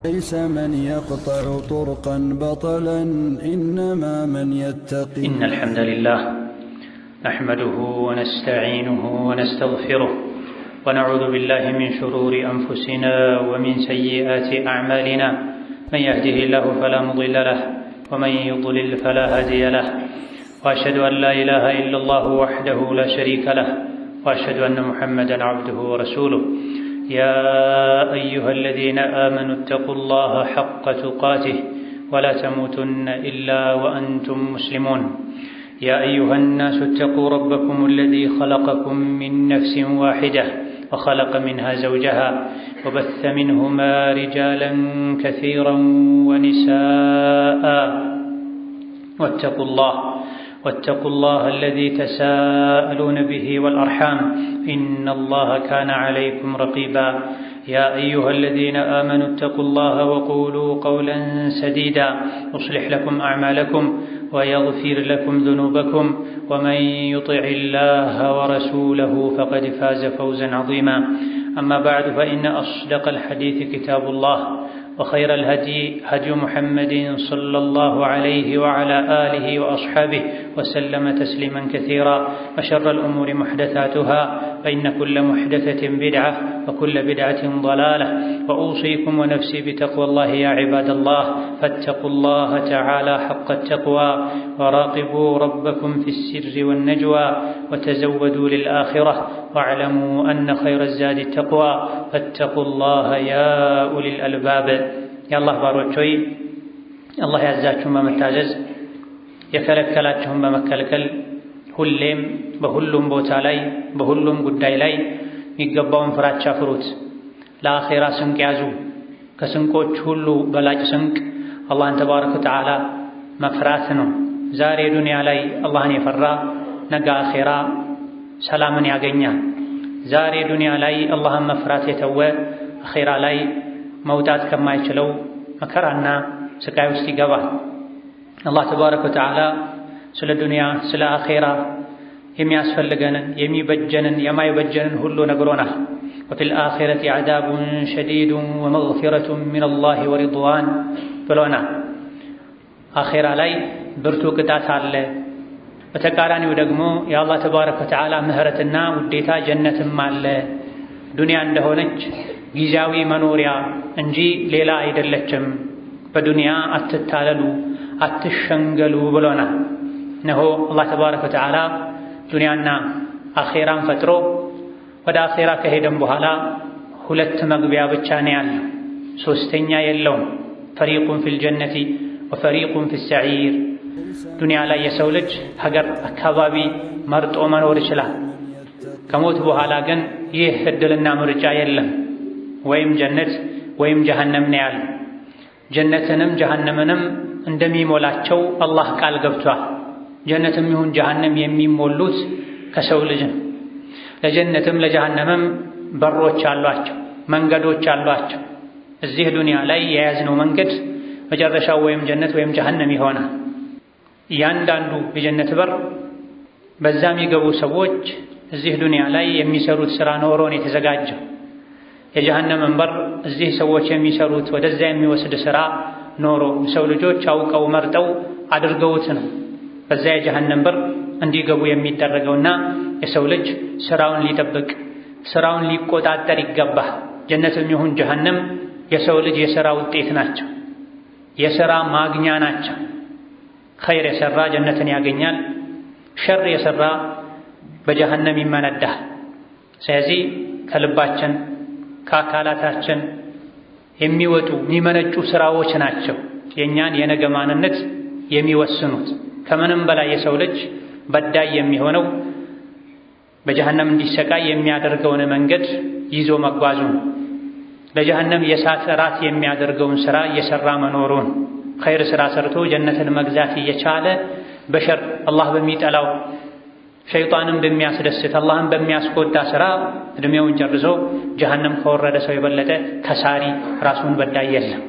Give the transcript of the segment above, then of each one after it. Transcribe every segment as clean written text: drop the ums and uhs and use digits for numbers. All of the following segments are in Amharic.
ليس من يقطع طرقا بطلا إنما من يتقي. إن الحمد لله نحمده ونستعينه ونستغفره ونعوذ بالله من شرور أنفسنا ومن سيئات أعمالنا. من يهده الله فلا مضل له ومن يضلل فلا هادي له، وأشهد أن لا إله إلا الله وحده لا شريك له، وأشهد أن محمدا عبده ورسوله. يا أيها الذين آمنوا اتقوا الله حق تقاته ولا تموتن إلا وأنتم مسلمون. يا أيها الناس اتقوا ربكم الذي خلقكم من نفس واحدة وخلق منها زوجها وبث منهما رجالا كثيرا ونساء. واتقوا الله الذي تساءلون به والأرحام إن الله كان عليكم رقيبا. يا أيها الذين آمنوا اتقوا الله وقولوا قولا سديدا يصلح لكم أعمالكم ويغفر لكم ذنوبكم، ومن يطع الله ورسوله فقد فاز فوزا عظيما. أما بعد، فإن أصدق الحديث كتاب الله، وخير الهدي هدي محمد صلى الله عليه وعلى آله وأصحابه وسلم تسليما كثيرا. وشر الأمور محدثاتها، فإن كل محدثة بدعة وكل بدعة ضلالة. وأوصيكم ونفسي بتقوى الله يا عباد الله، فاتقوا الله تعالى حق التقوى، وراقبوا ربكم في السر والنجوى، وتزودوا للآخرة، واعلموا أن خير الزاد التقوى، فاتقوا الله يا أولي الألباب. يا الله باروچوي الله ያዛችሁን በመታዘዝ የከለከላችሁን በመከልከል ሁሌም በሁሉም ቦታ ላይ በሁሉም ጉዳይ ላይ የሚገባውን ፍራቻ ፍሩት። ለአኺራ ስንቅ ያዙ። ከስንቆች ሁሉ በላጭ ስንቅ አላህን ተባረከ ወተዓላ መፍራት ነው። ዛሬ ዱንያ ላይ አላህን የፈራ ነገ አኺራ ሰላምን ያገኛል። ዛሬ ዱንያ ላይ አላህን መፍራት የተወ አኺራ ላይ መውጣት ከማይችለው መከራና ስቃይ ውስጥ ይገባል። አላህ ተባረከ ወተዓላ ስለ ዱንያ ስለ አኺራ የሚያስፈልገንን የሚበጀንን የማይበጀንን ሁሉ ነግሮናል። ወፊል አኺረቲ ዐዛቡን ሸዲዱን ወመግፊረቱን ሚነላሂ ወሪድዋን ብሎናል። አኺራ ላይ ብርቱ ቅጣት አለ። በተቃራኒው ደግሞ የአላህ ተባረከ ወተዓላ ምህረትና ውዴታ ጀነትም አለ። ዱንያ እንደሆነች ጊዜያዊ መኖሪያ እንጂ ሌላ አይደለችም። በዱንያ አትታለሉ አትሸንገሉ ብሎናል። እነሆ አላህ ተባረከ ወተዓላ ዱንያና አኺራን ፈጥሮ ወደ አኺራ ከሄደም በኋላ ሁለት መግቢያ ብቻ ነው ያለው፣ ሶስተኛ የለውም። ፈሪቁን ፊል ጀነቲ ወፈሪቁን ፊስ ሰዒር። ዱንያ ላይ የሰው ልጅ ሀገር አካባቢ መርጦ መኖር ይችላል። ከሞት በኋላ ግን ይህ እድልና ምርጫ የለም። ወይም ጀነት ወይም ጀሃነም ነው ያለው። ጀነትንም ጀሃነምንም እንደሚሞላቸው አላህ ቃል ገብቷል። ጀነትም ይሁን ጀሃነም የሚሞሉት ከሰው ልጅ ነው። ለጀነትም ለጀሃነምም በሮች አሏቸው፣ መንገዶች አሏቸው። እዚህ ዱንያ ላይ የያዝነው መንገድ መጨረሻው ወይም ጀነት ወይም ጀሃነም ይሆናል። እያንዳንዱ የጀነት በር በዛ የሚገቡ ሰዎች እዚህ ዱንያ ላይ የሚሰሩት ሥራ ኖሮን የተዘጋጀው። የጀሃነምን በር እዚህ ሰዎች የሚሰሩት ወደዛ የሚወስድ ሥራ ኖሮ ሰው ልጆች አውቀው መርጠው አድርገውት ነው በዛ የጀሃነም በር እንዲገቡ የሚደረገውና የሰው ልጅ ሥራውን ሊጠብቅ ሥራውን ሊቆጣጠር ይገባል። ጀነትም ይሁን ጀሃነም የሰው ልጅ የሥራ ውጤት ናቸው፣ የሥራ ማግኛ ናቸው። ኸይር የሠራ ጀነትን ያገኛል፣ ሸር የሠራ በጀሃነም ይመነዳል። ስለዚህ ከልባችን ከአካላታችን የሚወጡ የሚመነጩ ሥራዎች ናቸው የእኛን የነገ ማንነት የሚወስኑት። ከምንም በላይ የሰው ልጅ በዳይ የሚሆነው በጀሃነም እንዲሰቃይ የሚያደርገውን መንገድ ይዞ መጓዙን፣ ለጀሃነም የእሳት እራት የሚያደርገውን ሥራ እየሠራ መኖሩን። ኸይር ሥራ ሰርቶ ጀነትን መግዛት እየቻለ በሸር አላህ በሚጠላው ሸይጣንን በሚያስደስት አላህን በሚያስቆጣ ሥራ ዕድሜውን ጨርሶ ጀሃነም ከወረደ ሰው የበለጠ ከሳሪ ራሱን በዳይ የለም።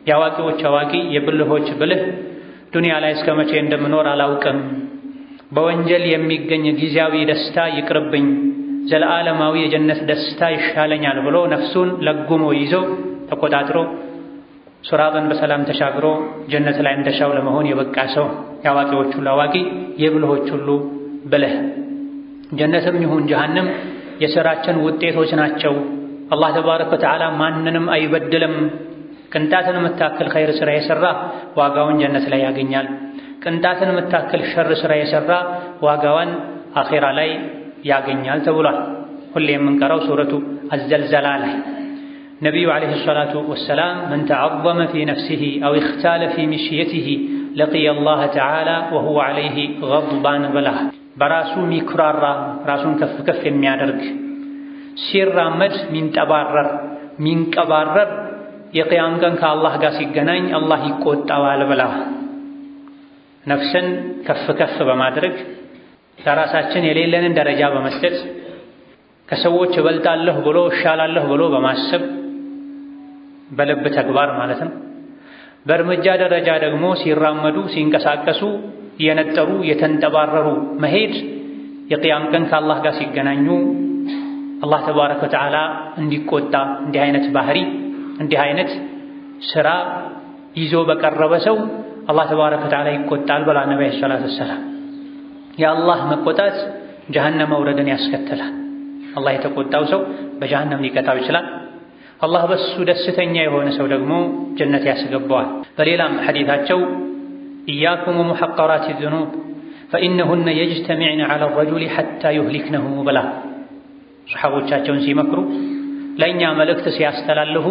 የአዋቂዎች አዋቂ የብልሆች ብልህ ዱንያ ላይ እስከ መቼ እንደምኖር አላውቅም፣ በወንጀል የሚገኝ ጊዜያዊ ደስታ ይቅርብኝ፣ ዘለዓለማዊ የጀነት ደስታ ይሻለኛል ብሎ ነፍሱን ለጉሞ ይዞ ተቆጣጥሮ ሱራጥን በሰላም ተሻግሮ ጀነት ላይ እንደሻው ለመሆን የበቃ ሰው የአዋቂዎች ሁሉ አዋቂ የብልሆች ሁሉ ብልህ። ጀነትም ይሁን ጀሃነም የሥራችን ውጤቶች ናቸው። አላህ ተባረከ ወተዓላ ማንንም አይበድልም። ቅንጣትን የምታክል ኸይር ሥራ የሠራ ዋጋውን ጀነት ላይ ያገኛል። ቅንጣትን የምታክል ሸር ሥራ የሠራ ዋጋዋን አኼራ ላይ ያገኛል ተብሏል። ሁሌ የምንቀራው ሱረቱ አዘልዘላ ላይ ነቢዩ ዓለይሂ ሰላቱ ወሰላም መን ተዐዘመ ፊ ነፍሲሂ አው እኽታለ ፊ ሚሽየቲሂ ለቂየ አላህ ተዓላ ወሁወ ዓለይሂ ገድባን ብለዋል። በራሱ ሚኩራራ ራሱን ከፍ ከፍ የሚያደርግ ሲራመድ ሚንቀባረር የቅያም ቀን ከአላህ ጋር ሲገናኝ አላህ ይቆጣዋል ብለዋል። ነፍስን ከፍ ከፍ በማድረግ ለራሳችን የሌለንን ደረጃ በመስጠት ከሰዎች እበልጣለሁ ብሎ እሻላለሁ ብሎ በማሰብ በልብ ተግባር ማለት ነው። በእርምጃ ደረጃ ደግሞ ሲራመዱ ሲንቀሳቀሱ እየነጠሩ የተንጠባረሩ መሄድ የቅያም ቀን ከአላህ ጋር ሲገናኙ አላህ ተባረከ ወተዓላ እንዲቆጣ እንዲህ አይነት ባህሪ እንዲህ አይነት ሥራ ይዞ በቀረበ ሰው አላህ ተባረከ ወተዓላ ይቆጣል ብላ ነብዩ ሰለላሁ ዐለይሂ ወሰለም። የአላህ መቆጣት ጀሀነም መውረድን ያስከትላል። አላህ የተቆጣው ሰው በጀሀነም ሊቀጣው ይችላል። አላህ በሱ ደስተኛ የሆነ ሰው ደግሞ ጀነት ያስገባዋል። በሌላም ሐዲታቸው ኢያኩም ወሙሐቀራቲ ዙኑብ ፈኢነሁነ የጅተሚዕነ ዐለ ረጁሊ ሐታ ዩህሊክነሁ ብላ ሰሓቦቻቸውን ሲመክሩ ለእኛ መልእክት ሲያስተላልፉ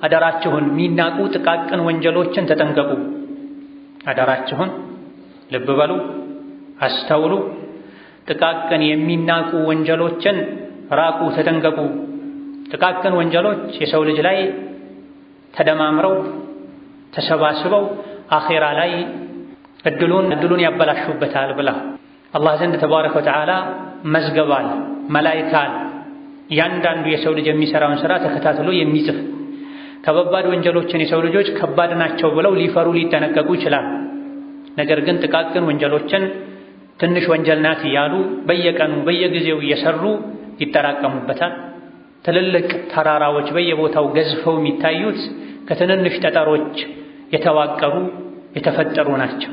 አደራችሁን ሚናቁ ጥቃቅን ወንጀሎችን ተጠንቀቁ። አደራችሁን ልብ በሉ፣ አስተውሉ። ጥቃቅን የሚናቁ ወንጀሎችን ራቁ፣ ተጠንቀቁ። ጥቃቅን ወንጀሎች የሰው ልጅ ላይ ተደማምረው ተሰባስበው አኼራ ላይ እድሉን ያበላሹበታል ብላ አላህ ዘንድ ተባረከ ወተዓላ መዝገባል፣ መላኢካል እያንዳንዱ የሰው ልጅ የሚሠራውን ሥራ ተከታትሎ የሚጽፍ። ከባባድ ወንጀሎችን የሰው ልጆች ከባድ ናቸው ብለው ሊፈሩ ሊጠነቀቁ ይችላል። ነገር ግን ጥቃቅን ወንጀሎችን ትንሽ ወንጀል ናት እያሉ በየቀኑ በየጊዜው እየሰሩ ይጠራቀሙበታል። ትልልቅ ተራራዎች በየቦታው ገዝፈው የሚታዩት ከትንንሽ ጠጠሮች የተዋቀሩ የተፈጠሩ ናቸው።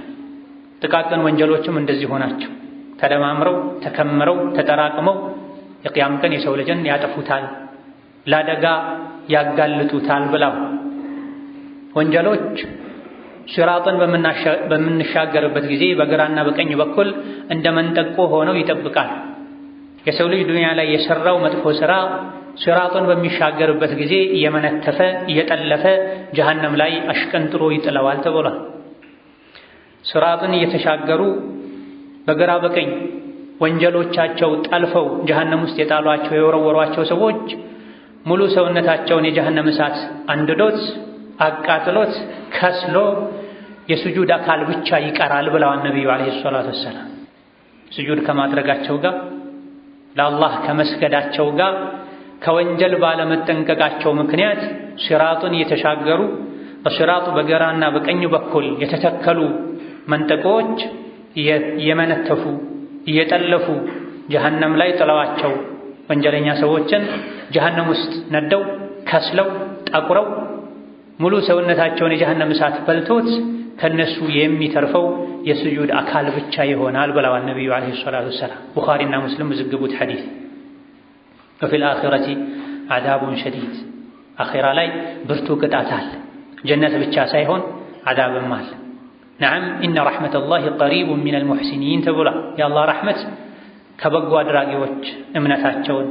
ጥቃቅን ወንጀሎችም እንደዚሁ ናቸው። ተደማምረው ተከምረው ተጠራቅመው የቅያም ቀን የሰው ልጅን ያጠፉታል፣ ለአደጋ ያጋልጡታል ብለው ወንጀሎች ሲራጥን በምንሻገርበት ጊዜ በግራና በቀኝ በኩል እንደ መንጠቆ ሆነው ይጠብቃል። የሰው ልጅ ዱንያ ላይ የሠራው መጥፎ ሥራ ሲራጥን በሚሻገርበት ጊዜ እየመነተፈ እየጠለፈ ጀሀነም ላይ አሽቀንጥሮ ይጥለዋል ተብሏል። ሲራጥን እየተሻገሩ በግራ በቀኝ ወንጀሎቻቸው ጠልፈው ጀሀነም ውስጥ የጣሏቸው የወረወሯቸው ሰዎች ሙሉ ሰውነታቸውን የጀሀነም እሳት አንድዶት አቃጥሎት ከስሎ የስጁድ አካል ብቻ ይቀራል ብለዋል ነቢዩ ዓለይሂ ሰላቱ ወሰላም። ስጁድ ከማድረጋቸው ጋር ለአላህ ከመስገዳቸው ጋር ከወንጀል ባለመጠንቀቃቸው ምክንያት ሲራጡን እየተሻገሩ በሲራጡ በግራና በቀኝ በኩል የተተከሉ መንጠቆች እየመነተፉ እየጠለፉ ጀሀነም ላይ ጥለዋቸው ወንጀለኛ ሰዎችን ጀሀነም ውስጥ ነደው ከስለው ጠቁረው ሙሉ ሰውነታቸውን የጀሀነም እሳት በልቶት ከነሱ የሚተርፈው የስጁድ አካል ብቻ ይሆናል ብለዋል ነቢዩ ዓለይሂ ሰላቱ ወሰላም። ቡኻሪና ሙስሊም የዘገቡት ሐዲስ። ወፊል አኺረቲ ዐዛቡን ሸዲድ፣ አኺራ ላይ ብርቱ ቅጣት አለ። ጀነት ብቻ ሳይሆን ዐዛብም አለ። ነዓም ኢነ ረሕመተላሂ ቀሪቡን ሚነል ሙሕሲኒን ተብሏል። የአላህ ረሕመት ከበጎ አድራጊዎች እምነታቸውን፣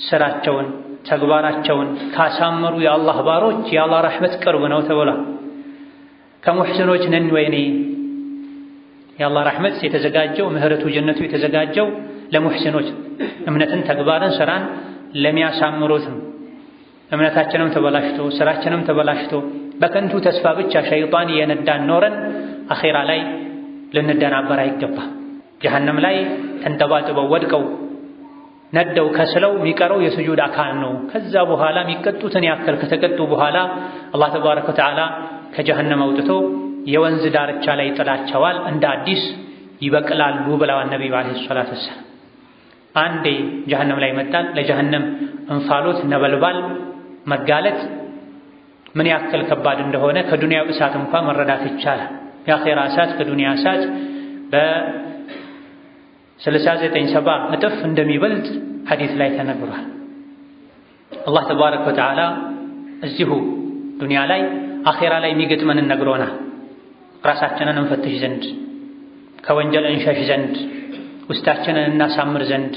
ስራቸውን፣ ተግባራቸውን ካሳመሩ የአላህ ባሮች የአላህ ረሕመት ቅርብ ነው ተብሏል። ከሙሕሲኖች ነን ወይኔ? የአላህ ረሕመት የተዘጋጀው ምህረቱ ጀነቱ የተዘጋጀው ለሙሕሲኖች እምነትን፣ ተግባርን፣ ስራን ለሚያሳምሩት ነው። እምነታችንም ተበላሽቶ ስራችንም ተበላሽቶ በከንቱ ተስፋ ብቻ ሸይጣን እየነዳን ኖረን አኼራ ላይ ልንደናበር አይገባም። ጀሀነም ላይ ተንጠባጥበው ወድቀው ነደው ከስለው የሚቀረው የስጁድ አካል ነው። ከዛ በኋላ የሚቀጡትን ያክል ከተቀጡ በኋላ አላህ ተባረከ ወተዓላ ከጀሀነም አውጥቶ የወንዝ ዳርቻ ላይ ጥላቸዋል። እንደ አዲስ ይበቅላሉ ብለዋል ነቢዩ ዓለይሂ ሰላቱ ወሰላም። አንዴ ጀሀነም ላይ መጣል ለጀሀነም እንፋሎት ነበልባል መጋለጥ ምን ያክል ከባድ እንደሆነ ከዱንያው እሳት እንኳን መረዳት ይቻላል። የአኺራ እሳት ከዱንያ እሳት በ69-70 እጥፍ እንደሚበልጥ ሐዲስ ላይ ተነግሯል። አላህ ተባረከ ወተዓላ እዚሁ ዱንያ ላይ አኺራ ላይ የሚገጥመንን ነግሮናል። ራሳችንን እንፈትሽ ዘንድ፣ ከወንጀል እንሸሽ ዘንድ፣ ውስጣችንን እናሳምር ዘንድ፣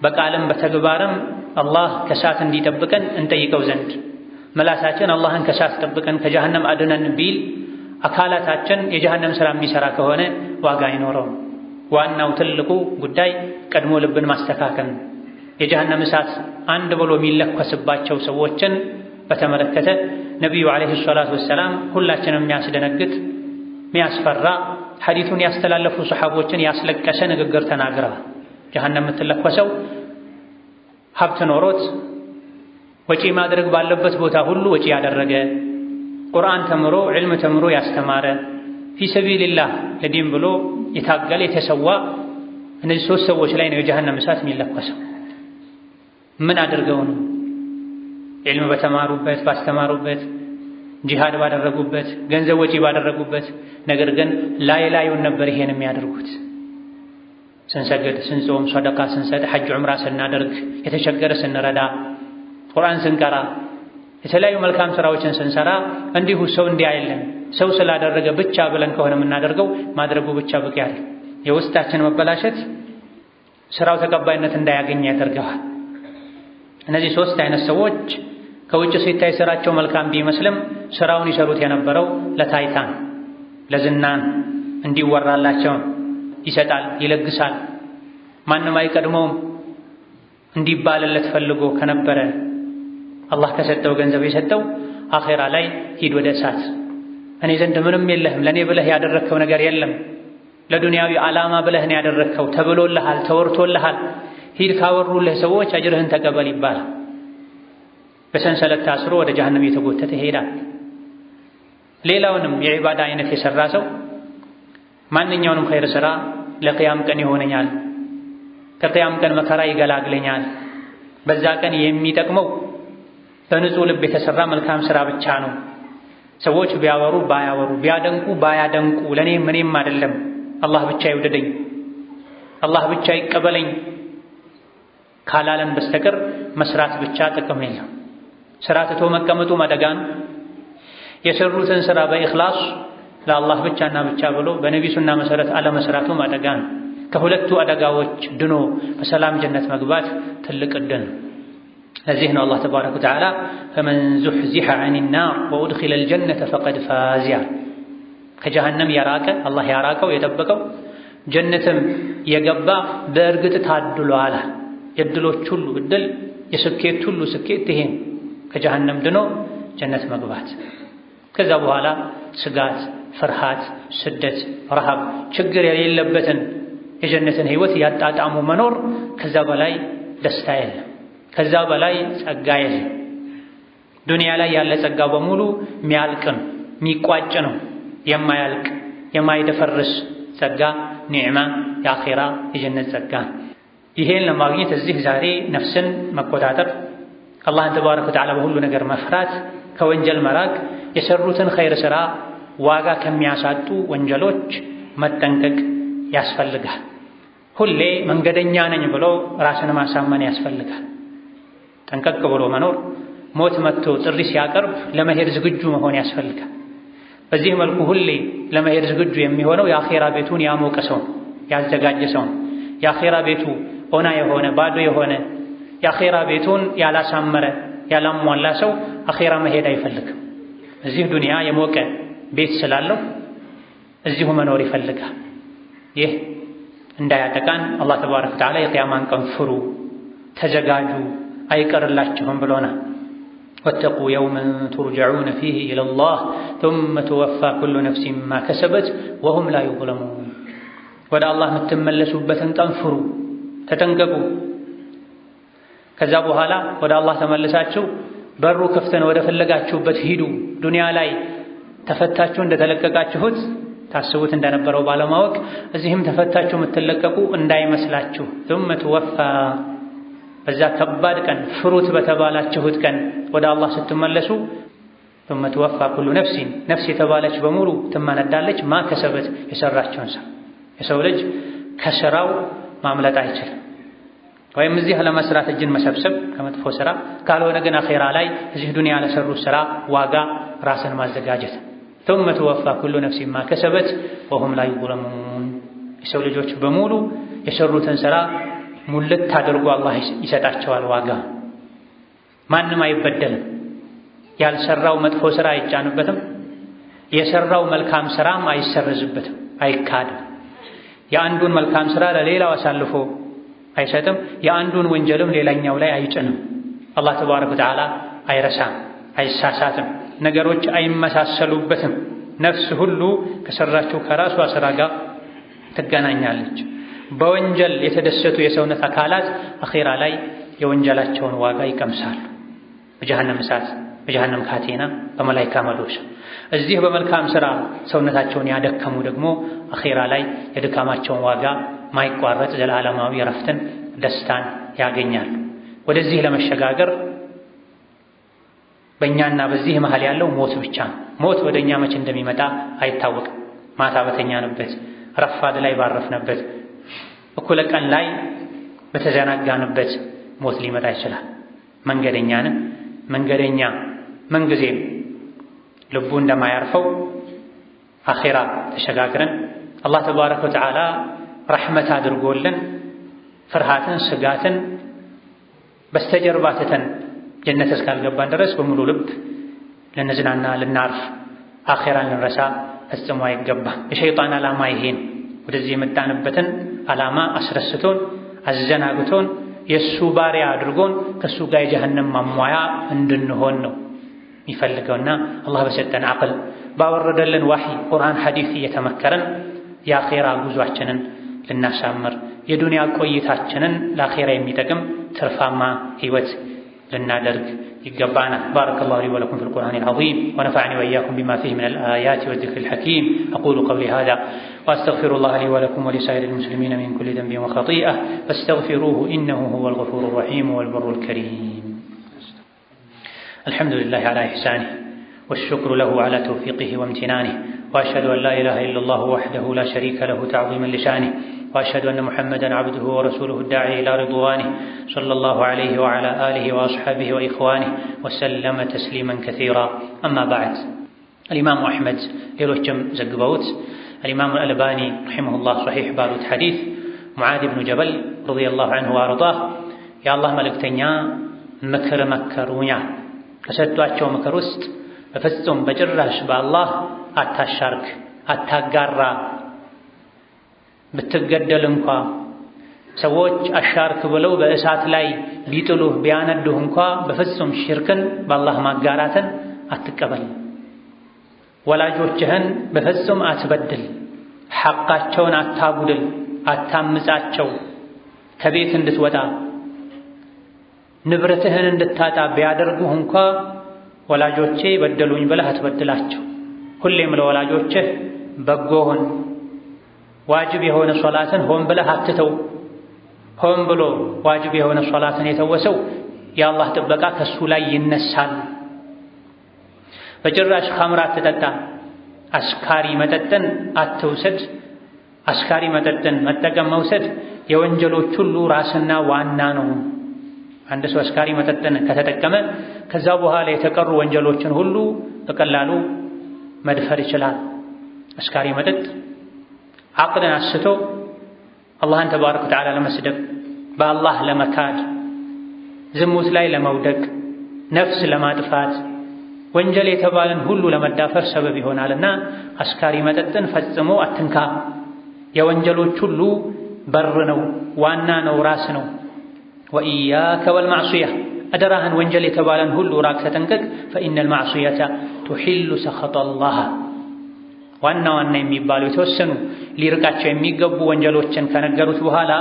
በቃልም በተግባርም አላህ ከእሳት እንዲጠብቀን እንጠይቀው ዘንድ። ምላሳችን አላህን ከእሳት ጠብቀን ከጀሃነም አድነን ቢል አካላታችን የጀሃነም ሥራ የሚሠራ ከሆነ ዋጋ አይኖረውም። ዋናው ትልቁ ጉዳይ ቀድሞ ልብን ማስተካከል። የጀሃነም እሳት አንድ ብሎ የሚለኮስባቸው ሰዎችን በተመለከተ ነቢዩ ዓለይሂ ሰላቱ ወሰላም ሁላችንም የሚያስደነግጥ የሚያስፈራ ሐዲቱን ያስተላለፉ ሰሓቦችን ያስለቀሰ ንግግር ተናግረዋል። ጀሃነም የምትለኮሰው ሀብት ኖሮት ወጪ ማድረግ ባለበት ቦታ ሁሉ ወጪ ያደረገ፣ ቁርአን ተምሮ ዕልም ተምሮ ያስተማረ፣ ፊሰቢልላህ ለዲን ብሎ የታገለ የተሰዋ፣ እነዚህ ሶስት ሰዎች ላይ ነው የጀሃነም እሳት የሚለኮሰው። ምን አድርገው ነው? ዕልም በተማሩበት ባስተማሩበት፣ ጂሃድ ባደረጉበት፣ ገንዘብ ወጪ ባደረጉበት። ነገር ግን ላዩን ነበር ይሄን የሚያደርጉት። ስንሰግድ፣ ስንጾም፣ ሰደቃ ስንሰጥ፣ ሐጅ ዑምራ ስናደርግ፣ የተቸገረ ስንረዳ፣ ቁርአን ስንቀራ፣ የተለያዩ መልካም ስራዎችን ስንሰራ እንዲሁ ሰው እንዲያየለን ሰው ስላደረገ ብቻ ብለን ከሆነ የምናደርገው ማድረጉ ብቻ በቂ አይደለም። የውስጣችን መበላሸት ስራው ተቀባይነት እንዳያገኝ ያደርገዋል። እነዚህ ሶስት አይነት ሰዎች ከውጭ ሲታይ ስራቸው መልካም ቢመስልም ስራውን ይሰሩት የነበረው ለታይታን ለዝናን እንዲወራላቸው ይሰጣል፣ ይለግሳል፣ ማንም አይቀድመውም እንዲባልለት ፈልጎ ከነበረ አላህ ከሰጠው ገንዘብ የሰጠው አኼራ ላይ ሂድ ወደ እሳት፣ እኔ ዘንድ ምንም የለህም፣ ለእኔ ብለህ ያደረግከው ነገር የለም፣ ለዱንያዊ ዓላማ ብለህ ነው ያደረግከው፣ ተብሎልሃል፣ ተወርቶልሃል፣ ሂድ ካወሩልህ ሰዎች አጅርህን ተቀበል ይባላል። በሰንሰለት ታስሮ ወደ ጀሃነም የተጎተተ ይሄዳል። ሌላውንም የዒባዳ አይነት የሰራ ሰው ማንኛውንም ኸይር ሥራ ለቅያም ቀን ይሆነኛል፣ ከቅያም ቀን መከራ ይገላግለኛል፣ በዛ ቀን የሚጠቅመው በንጹህ ልብ የተሰራ መልካም ሥራ ብቻ ነው፣ ሰዎች ቢያወሩ ባያወሩ ቢያደንቁ ባያደንቁ ለኔ ምንም አይደለም፣ አላህ ብቻ ይውደደኝ፣ አላህ ብቻ ይቀበለኝ ካላለን በስተቀር መስራት ብቻ ጥቅም የለም። ሥራ ትቶ መቀመጡ አደጋ ነው። የሰሩትን ሥራ በኢኽላስ ለአላህ ብቻና ብቻ ብሎ በነቢዩ ሱና መሰረት አለመስራቱ አደጋ ነው። ከሁለቱ አደጋዎች ድኖ በሰላም ጀነት መግባት ትልቅ ዕድል ነው። ለዚህ ነው አላህ ተባረከ ወተዓላ ፈመን ዙሕዚሐ ዐኒ ናር ወኡድኺለ አልጀነተ ፈቀድ ፋዝ ያለ። ከጀሃነም የራቀ አላህ ያራቀው የጠበቀው ጀነትም የገባ በእርግጥ ታድሏል። የዕድሎች ሁሉ ዕድል የስኬት ሁሉ ስኬት ይሄ ከጀሃነም ድኖ ጀነት መግባት። ከዛ በኋላ ስጋት፣ ፍርሃት፣ ስደት፣ ረሃብ፣ ችግር የሌለበትን የጀነትን ህይወት ያጣጣሙ መኖር ከዛ በላይ ደስታ የለም፣ ከዛ በላይ ጸጋ የለም። ዱንያ ላይ ያለ ጸጋ በሙሉ የሚያልቅ ነው፣ የሚቋጭ ነው። የማያልቅ የማይደፈርስ ጸጋ ኒዕማ የአኺራ የጀነት ጸጋ። ይሄን ለማግኘት እዚህ ዛሬ ነፍስን መቆጣጠር፣ አላህን ተባረከ ወተዓላ በሁሉ ነገር መፍራት፣ ከወንጀል መራቅ፣ የሰሩትን ኸይር ሥራ ዋጋ ከሚያሳጡ ወንጀሎች መጠንቀቅ ያስፈልጋል። ሁሌ መንገደኛ ነኝ ብሎ ራስን ማሳመን ያስፈልጋል። ጠንቀቅ ብሎ መኖር፣ ሞት መጥቶ ጥሪ ሲያቀርብ ለመሄድ ዝግጁ መሆን ያስፈልጋል። በዚህ መልኩ ሁሌ ለመሄድ ዝግጁ የሚሆነው የአኼራ ቤቱን ያሞቀ ሰው ያዘጋጀ ሰው። የአኼራ ቤቱ ኦና የሆነ ባዶ የሆነ የአኼራ ቤቱን ያላሳመረ ያላሟላ ሰው አኼራ መሄድ አይፈልግም። እዚህ ዱንያ የሞቀ ቤት ስላለው እዚሁ መኖር ይፈልጋል። ይህ እንዳያጠቃን አላህ ተባረከ ወተዓላ የቂያማን ቀን ፍሩ፣ ተዘጋጁ፣ አይቀርላችሁም ብሎናል። ወተቁ የውመን ቱርጀዑነ ፊህ ኢለላህ ቱመ ትወፋ ኩሉ ነፍሲን ማ ከሰበት ወሁም ላ ዩዝለሙን። ወደ አላህ የምትመለሱበትን ቀን ፍሩ፣ ተጠንቀቁ። ከዛ በኋላ ወደ አላህ ተመልሳችሁ በሩ ክፍት ነው፣ ወደ ፈለጋችሁበት ሂዱ። ዱንያ ላይ ተፈታችሁ እንደተለቀቃችሁት ታስቡት እንደነበረው ባለማወቅ እዚህም ተፈታችሁ የምትለቀቁ እንዳይመስላችሁ። ثم توفى በዛ ከባድ ቀን ፍሩት በተባላችሁት ቀን ወደ አላህ ስትመለሱ ثم توفى كل نفس ነፍስ የተባለች በሙሉ ትመነዳለች ማ ከሰበት የሰራችውን ስራ የሰው ልጅ ከስራው ማምለጥ አይችልም ወይም እዚህ ለመስራት እጅን መሰብሰብ ከመጥፎ ስራ ካልሆነ ግን አኺራ ላይ እዚህ ዱንያ ለሰሩ ስራ ዋጋ ራስን ማዘጋጀት ثم توفى كل نفس ما كسبت وهم لا يظلمون የሰው ልጆች በሙሉ የሰሩትን ስራ ሙልት አድርጎ አላህ ይሰጣቸዋል ዋጋ ማንንም አይበደልም ያልሰራው መጥፎ ስራ አይጫንበትም የሰራው መልካም ስራም አይሰረዝበትም አይካድም የአንዱን መልካም ስራ ለሌላው አሳልፎ አይሰጥም የአንዱን ወንጀልም ሌላኛው ላይ አይጭንም አላህ ተባረከ ወተዓላ አይረሳም አይሳሳትም ነገሮች አይመሳሰሉበትም ነፍስ ሁሉ ከሰራችው ከራሷ ስራ ጋር ትገናኛለች በወንጀል የተደሰቱ የሰውነት አካላት አኺራ ላይ የወንጀላቸውን ዋጋ ይቀምሳሉ በጀሃነም እሳት በጀሃነም ካቴና በመላእክት መዶሻ እዚህ በመልካም ስራ ሰውነታቸውን ያደከሙ ደግሞ አኺራ ላይ የድካማቸውን ዋጋ ማይቋረጥ ዘላለማዊ ረፍትን ደስታን ያገኛሉ ወደዚህ ለመሸጋገር በእኛና በዚህ መሃል ያለው ሞት ብቻ ነው ሞት ወደኛ መቼ እንደሚመጣ አይታወቅም ማታ በተኛንበት ረፋድ ላይ ባረፍንበት እኩለ ቀን ላይ በተዘናጋንበት ሞት ሊመጣ ይችላል መንገደኛ ምንጊዜም ልቡ እንደማያርፈው አኺራ ተሸጋግረን አላህ ተባረከ ወተዓላ ረሕመት አድርጎልን ፍርሃትን ስጋትን በስተጀርባ ትተን ጀነት እስካልገባን ድረስ በሙሉ ልብ ልንዝናና ልናርፍ አኺራን ልንረሳ ፈጽሞ አይገባም የሸይጣን ዓላማ ይሄን ወደዚህ የመጣንበትን ዓላማ አስረስቶን አዘናግቶን የሱ ባሪያ አድርጎን ከሱ ጋር የጀሃነም ማሟያ እንድንሆን ነው የሚፈልገውና አላህ በሰጠን አቅል ባወረደልን ዋህይ ቁርአን ሐዲስ እየተመከረን የአኺራ ጉዟችንን ልናሳምር የዱንያ ቆይታችንን ለአኺራ የሚጠቅም ትርፋማ ህይወት ልናደርግ يقبعنا بارك الله لي ولكم في القرآن العظيم ونفعني وإياكم بما فيه من الآيات والذكر الحكيم أقول قولي هذا وأستغفر الله لي ولكم ولسائر المسلمين من كل ذنب وخطيئة فاستغفروه إنه هو الغفور الرحيم والبر الكريم الحمد لله على إحسانه والشكر له على توفيقه وامتنانه وأشهد أن لا إله إلا الله وحده لا شريك له تعظيما لشانه وأشهد أن محمدًا عبده ورسوله الداعي إلى رضوانه صلى الله عليه وعلى آله وأصحابه وإخوانه وسلم تسليما كثيرا أما بعد الإمام أحمد يروجم زقبوت الإمام الألباني رحمه الله صحيح بالوت حديث معاذ بن جبل رضي الله عنه وأرضاه يا الله ملكتنيا مكرونيا كسدواچو مكر ውስጥ በፍጹም በጭራሽ በአላህ አታሻርክ አታጋራ ብትገደል እንኳ ሰዎች አሻርክ ብለው በእሳት ላይ ቢጥሉህ ቢያነዱህ እንኳ በፍጹም ሽርክን በአላህ ማጋራትን አትቀበል ወላጆችህን በፍጹም አትበድል ሐቃቸውን አታጉድል አታምጻቸው ከቤት እንድትወጣ ንብረትህን እንድታጣ ቢያደርጉህ እንኳ ወላጆቼ በደሉኝ ብለህ አትበድላቸው ሁሌም ለወላጆችህ በጎህን ዋጅብ የሆነ ሶላትን ሆን ብለህ አትተው ሆን ብሎ ዋጅብ የሆነ ሶላትን የተወሰው የአላህ ጥበቃ ከሱ ላይ ይነሳል በጭራሽ ኸምር አትጠጣ አስካሪ መጠጥን አትውሰድ አስካሪ መጠጥን መጠቀም መውሰድ የወንጀሎች ሁሉ ራስና ዋና ነው አንድ ሰው አስካሪ መጠጥን ከተጠቀመ ከዛ በኋላ የተቀሩ ወንጀሎችን ሁሉ በቀላሉ መድፈር ይችላል አስካሪ መጠጥ አቅልን አስቶ አላህን ተባረከ ወተዓላ ለመስደብ በአላህ ለመካድ ዝሙት ላይ ለመውደቅ ነፍስ ለማጥፋት ወንጀል የተባለን ሁሉ ለመዳፈር ሰበብ ይሆናልና አስካሪ መጠጥን ፈጽሞ አትንካ የወንጀሎች ሁሉ በር ነው ዋና ነው ራስ ነው ወኢያከ ወልማዕሲያ አደራህን ወንጀል የተባለን ሁሉ ራቅ ተጠንቀቅ فإن المعصية تحل سخط الله ዋና የሚባሉ የተወሰኑ ሊርቃቸው የሚገቡ ወንጀሎችን ከነገሩት በኋላ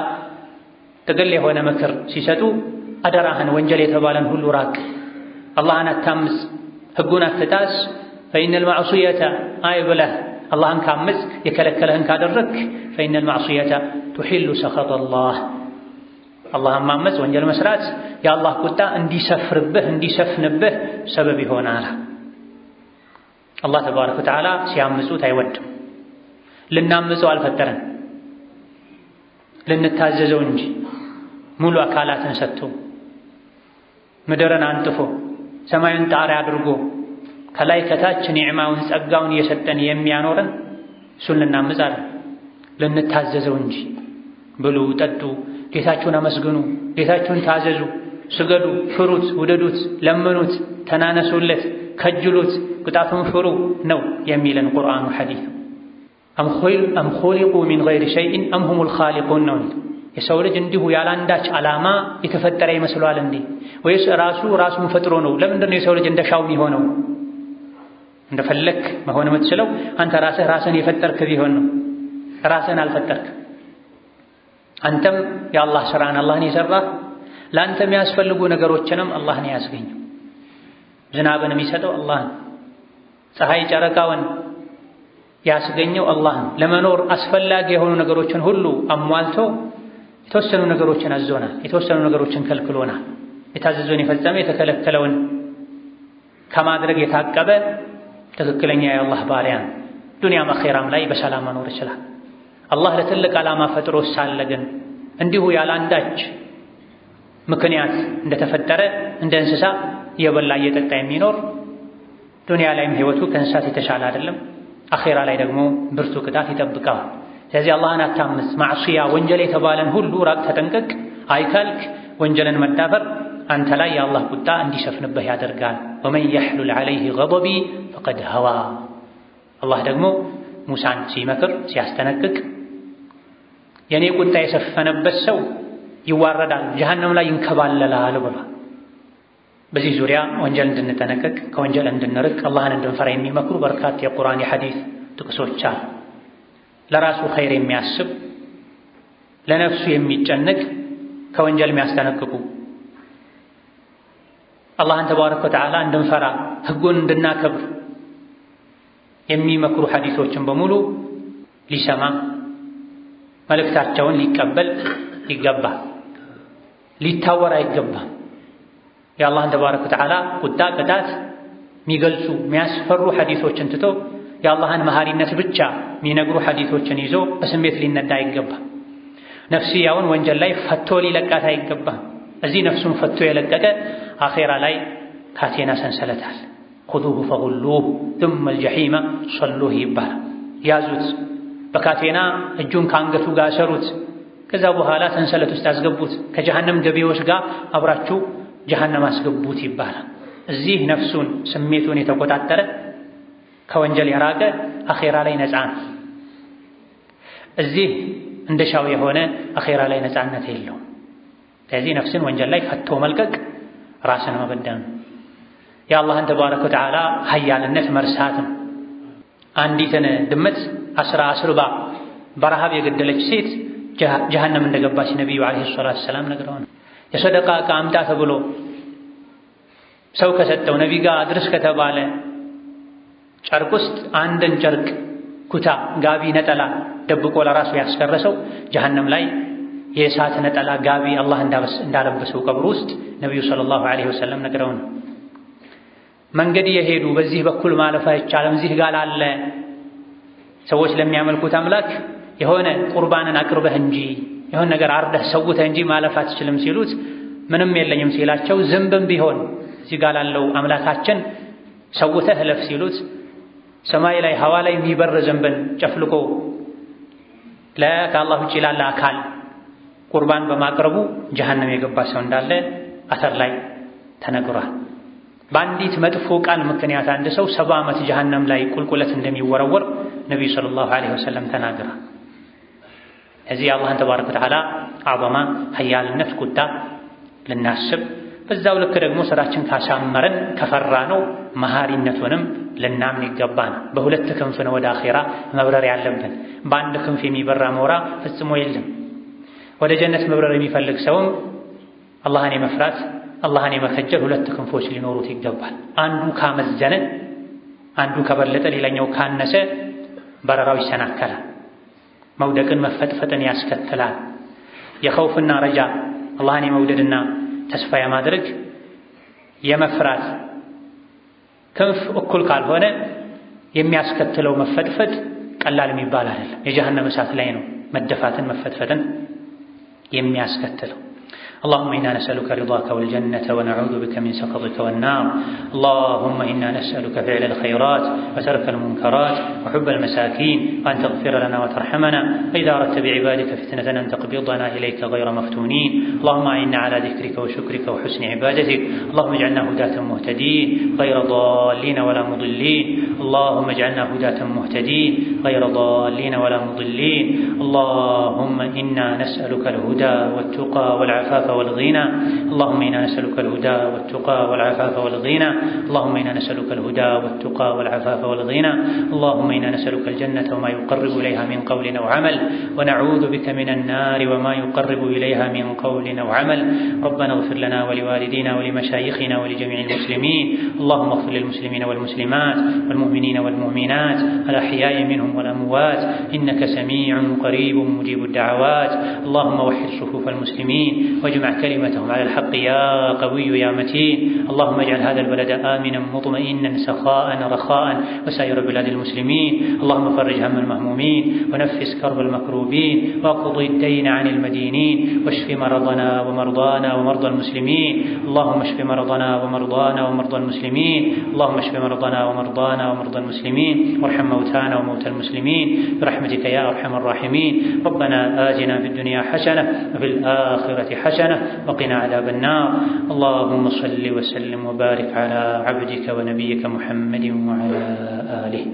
ጥቅል የሆነ ምክር ሲሰጡ አደራህን ወንጀል የተባለን ሁሉ ራቅ አላህን አታምጽ ህጉን አትጣስ فإن المعصية አይብለህ አላህን ካመጽ የከለከለህን ካደረክ فإن المعصية تحل سخط الله አላህን ማመጽ ወንጀል መስራት የአላህ ቁጣ እንዲሰፍርብህ እንዲሰፍንብህ ሰበብ ይሆናል አላህ ተባረከ ወተዓላ ሲያምፁት አይወድም። ልናምፀው አልፈጠረን ልንታዘዘው እንጂ ሙሉ አካላትን ሰጥቶ ምድርን አንጥፎ ሰማዩን ጣሪያ አድርጎ ከላይ ከታች ኒዕማውን ጸጋውን እየሰጠን የሚያኖረን እሱን ልናምፅ አይደለም ልንታዘዘው እንጂ። ብሉ ጠጡ፣ ጌታችሁን አመስግኑ፣ ጌታችሁን ታዘዙ፣ ስገዱ፣ ፍሩት፣ ውደዱት፣ ለምኑት፣ ተናነሱለት፣ ከጅሉት፣ ቅጣቱን ፍሩ ነው የሚለን ቁርአኑ ሐዲሱ። አም ኹሊቁ ሚን ገይሪ ሸይኢን አም ሁሙል ኻሊቁን ነው። የሰው ልጅ እንዲሁ ያላንዳች ዓላማ የተፈጠረ ይመስሏል እንዴ? ወይስ ራሱን ፈጥሮ ነው? ለምንድን ነው የሰው ልጅ እንደሻው የሚሆነው? እንደፈለክ መሆን የምትችለው አንተ ራስህን የፈጠርክ ቢሆን ነው። ራስህን አልፈጠርክ። አንተም የአላህ ሥራን አላህን የሠራህ ለአንተ የሚያስፈልጉ ነገሮችንም አላህን ያስገኘው። ዝናብን የሚሰጠው አላህ ነው። ፀሐይ ጨረቃውን ያስገኘው አላህ ነው። ለመኖር አስፈላጊ የሆኑ ነገሮችን ሁሉ አሟልቶ የተወሰኑ ነገሮችን አዞናል፣ የተወሰኑ ነገሮችን ከልክሎናል። የታዘዘውን የፈጸመ የተከለከለውን ከማድረግ የታቀበ ትክክለኛ የአላህ ባሪያ ነው። ዱንያም አኼራም ላይ በሰላም መኖር ይችላል። አላህ ለትልቅ ዓላማ ፈጥሮ ሳለ ግን እንዲሁ ያላንዳች ምክንያት እንደተፈጠረ እንደ እንስሳ እየበላ እየጠጣ የሚኖር ዱንያ ላይም ህይወቱ ከእንስሳት የተሻለ አይደለም። አኼራ ላይ ደግሞ ብርቱ ቅጣት ይጠብቀዋል። ስለዚህ አላህን አታምፅ፣ ማዕሲያ ወንጀል የተባለን ሁሉ ራቅ፣ ተጠንቀቅ። አይካልክ ወንጀልን መዳፈር አንተ ላይ የአላህ ቁጣ እንዲሰፍንብህ ያደርጋል። ወመን የሕሉል ዐለይሂ ገضቢ ፈቀድ ሀዋ። አላህ ደግሞ ሙሳን ሲመክር ሲያስጠነቅቅ የኔ ቁጣ የሰፈነበት ሰው ይዋረዳል፣ ጀሀነም ላይ ይንከባለላል ብሏል። በዚህ ዙሪያ ወንጀል እንድንጠነቀቅ ከወንጀል እንድንርቅ አላህን እንድንፈራ የሚመክሩ በርካታ የቁርአን የሐዲስ ጥቅሶች አሉ። ለራሱ ኸይር የሚያስብ ለነፍሱ የሚጨነቅ ከወንጀል የሚያስጠነቅቁ አላህን ተባረከ ወተዓላ እንድንፈራ ህጉን እንድናከብር የሚመክሩ ሐዲሶችን በሙሉ ሊሰማ መልእክታቸውን ሊቀበል ይገባል። ሊታወር አይገባም። የአላህን ተባረከ ወተዓላ ቁጣ ቅጣት የሚገልጹ የሚያስፈሩ ሐዲሶችን ትቶ የአላህን መሐሪነት ብቻ የሚነግሩ ሐዲሶችን ይዞ በስሜት ሊነዳ አይገባም። ነፍስያውን ወንጀል ላይ ፈቶ ሊለቃት አይገባም። እዚህ ነፍሱን ፈቶ የለቀቀ አኼራ ላይ ካቴና ሰንሰለታል። ኹዙሁ ፈጉሉሁ ثم الجحيم صلوه ይባላል። ያዙት፣ በካቴና እጁን ከአንገቱ ጋር አሰሩት፣ ከዛ በኋላ ሰንሰለት ውስጥ አስገቡት፣ ከጀሃነም ገቢዎች ጋር አብራችሁ ጀሃነም አስገቡት ይባላል። እዚህ ነፍሱን ስሜቱን የተቆጣጠረ ከወንጀል የራቀ አኼራ ላይ ነፃ ነው። እዚህ እንደሻው የሆነ አኼራ ላይ ነፃነት የለውም። ስለዚህ ነፍስን ወንጀል ላይ ፈቶ መልቀቅ ራስን መበደል ነው። የአላህን ተባረከ ወተዓላ ሀያልነት መርሳትም። አንዲትን ድመት አስርባ በረሃብ የገደለች ሴት ጀሃነም እንደገባች ነቢዩ ዓለይሂ ሰላቱ ወሰላም ነግረዋል። የሰደቃ ዕቃ አምጣ ተብሎ ሰው ከሰጠው ነቢ ጋር አድርስ ከተባለ ጨርቅ ውስጥ አንድን ጨርቅ፣ ኩታ፣ ጋቢ፣ ነጠላ ደብቆ ለራሱ ያስቀረሰው ጀሃነም ላይ የእሳት ነጠላ ጋቢ አላህ እንዳለበሰው ቀብር ውስጥ ነቢዩ ሰለላሁ ዐለይሂ ወሰለም ነግረውን። መንገድ የሄዱ በዚህ በኩል ማለፍ አይቻልም፣ እዚህ ጋር አለ ሰዎች ለሚያመልኩት አምላክ የሆነ ቁርባንን አቅርበህ እንጂ የሆነ ነገር አርደህ ሰውተህ እንጂ ማለፍ አትችልም ሲሉት ምንም የለኝም ሲላቸው ዝንብም ቢሆን እዚህ ጋር ላለው አምላካችን ሰውተህ እለፍ ሲሉት ሰማይ ላይ ሀዋ ላይ የሚበር ዝንብን ጨፍልቆ ከአላህ ውጭ ላለ አካል ቁርባን በማቅረቡ ጀሃነም የገባ ሰው እንዳለ አተር ላይ ተነግሯል። በአንዲት መጥፎ ቃል ምክንያት አንድ ሰው 70 ዓመት ጀሃነም ላይ ቁልቁለት እንደሚወረወር ነቢዩ ሰለላሁ ዐለይሂ ወሰለም ተናግረዋል። እዚህ የአላህን ተባረከ ወተዓላ አዕዘማ ሀያልነት ቁጣ ልናስብ፣ በዛው ልክ ደግሞ ስራችን ካሳመረን ከፈራ ነው መሐሪነቱንም ልናምን ይገባና። በሁለት ክንፍ ነው ወደ አኼራ መብረር ያለብን። በአንድ ክንፍ የሚበራ ሞራ ፈጽሞ የለም። ወደ ጀነት መብረር የሚፈልግ ሰውም አላህን የመፍራት አላህን የመከጀል ሁለት ክንፎች ሊኖሩት ይገባል። አንዱ ካመዘነ፣ አንዱ ከበለጠ፣ ሌላኛው ካነሰ በረራው ይሰናከላል፣ መውደቅን መፈጥፈጥን ያስከትላል። የኸውፍና ረጃ አላህን የመውደድና ተስፋ የማድረግ የመፍራት ክንፍ እኩል ካልሆነ የሚያስከትለው መፈድፈድ ቀላል የሚባል አይደለም። የጀሃነም እሳት ላይ ነው መደፋትን መፈድፈድን የሚያስከትለው። اللهم إنا نسألك رضاك والجنة ونعوذ بك من سخطك والنار. اللهم إنا نسألك فعل الخيرات وترك المنكرات وحب المساكين وأن تغفر لنا وترحمنا، فإذا أردت بعبادك فتنة أن تقبضنا إليك غير مفتونين. اللهم أعنا على ذكرك وشكرك وحسن عبادتك. اللهم اجعلنا هداة مهتدين غير ضالين ولا مضلين. اللهم اجعلنا هداة مهتدين غير ضالين ولا مضلين. اللهم إنا نسألك الهدى والتقى والعفاف والغنى. اللهم إنا نسألك الهدى والتقى والعفاف والغنى. اللهم إنا نسألك الهدى والتقى والعفاف والغنى. اللهم إنا نسألك الجنة وما يقرب إليها من قول أو عمل، ونعوذ بك من النار وما يقرب إليها من قول أو عمل. ربنا اغفر لنا ولوالدينا ولمشايخنا ولجميع المسلمين. اللهم اغفر للمسلمين والمسلمات والمؤمنين والمؤمنات الأحياء منهم والأموات، إنك سميع قريب مجيب الدعوات. اللهم وحد صفوف المسلمين واجمع كلمتهم على الحق يا قوي يا متين. اللهم اجعل هذا البلد آمنا مطمئنا سخاء رخاء وسائر بلاد المسلمين. اللهم فرج هم المهمومين ونفس كرب المكروبين واقض الدين عن المدينين، واشف مرضنا ومرضانا ومرضى المسلمين. اللهم اشف مرضنا ومرضانا ومرضى المسلمين. اللهم اشف مرضنا ومرضانا ومرضى المسلمين، وارحم موتانا وموتى المسلمين برحمتك يا أرحم الراحمين. ربنا آتنا في الدنيا حسنة وفي الآخرة حسنة وقنا عذاب النار. اللهم صل وسلم وبارك على عبدك ونبيك محمد وعلى آله.